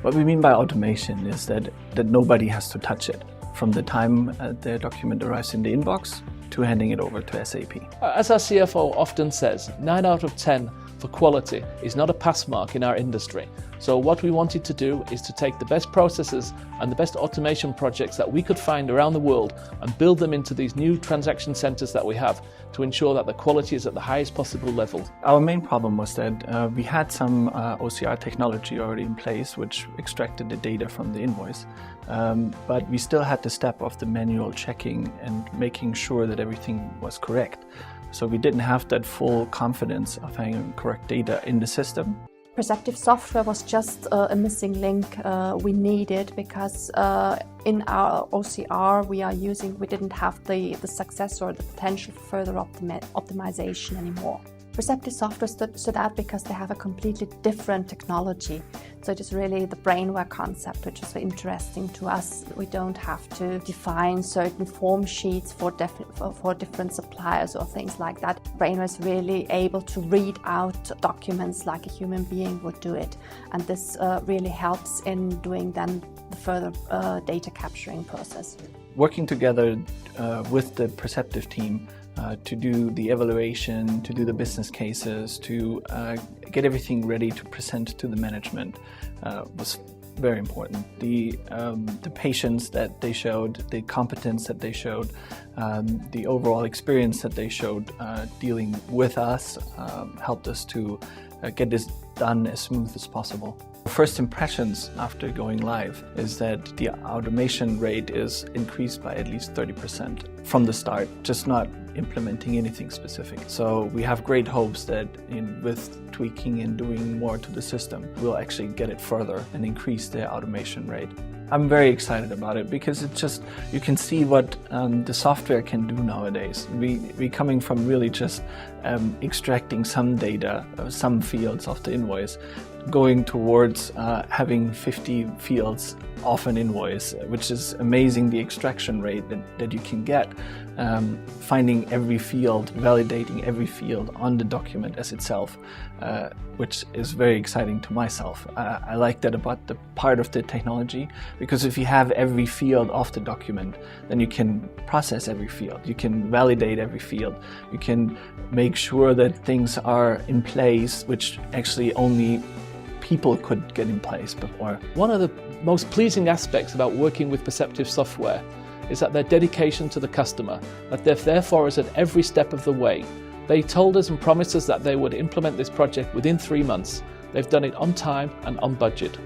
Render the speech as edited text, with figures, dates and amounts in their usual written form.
What we mean by automation is that nobody has to touch it from the time the document arrives in the inbox to handing it over to SAP. As our CFO often says, 9 out of 10 for quality is not a pass mark in our industry. So what we wanted to do is to take the best processes and the best automation projects that we could find around the world and build them into these new transaction centers that we have to ensure that the quality is at the highest possible level. Our main problem was that we had some OCR technology already in place which extracted the data from the invoice, but we still had the step of the manual checking and making sure that everything was correct. So we didn't have that full confidence of having correct data in the system. Perceptive software was just a missing link we needed because in our OCR we didn't have the success or the potential for further optimization anymore. Perceptive software stood out because they have a completely different technology. So it is really the Brainware concept, which is interesting to us. We don't have to define certain form sheets for different suppliers or things like that. Brainware is really able to read out documents like a human being would do it. And this really helps in doing then the further data capturing process. Working together with the Perceptive team to do the evaluation, to do the business cases, to get everything ready to present to the management was very important. The patience that they showed, the competence that they showed, the overall experience that they showed dealing with us helped us to get this done as smooth as possible. First impressions after going live is that the automation rate is increased by at least 30% from the start, just not implementing anything specific. So we have great hopes that with tweaking and doing more to the system, we'll actually get it further and increase the automation rate. I'm very excited about it because it's just, you can see what the software can do nowadays. We coming from really just extracting some data, some fields of the invoice, going towards having 50 fields of an invoice, which is amazing, the extraction rate that you can get. Finding every field, validating every field on the document as itself, which is very exciting to myself. I like that about the part of the technology, because if you have every field of the document, then you can process every field, you can validate every field, you can make sure that things are in place, which actually only people could get in place before. One of the most pleasing aspects about working with Perceptive software is that their dedication to the customer, that they're there for us at every step of the way. They told us and promised us that they would implement this project within 3 months. They've done it on time and on budget.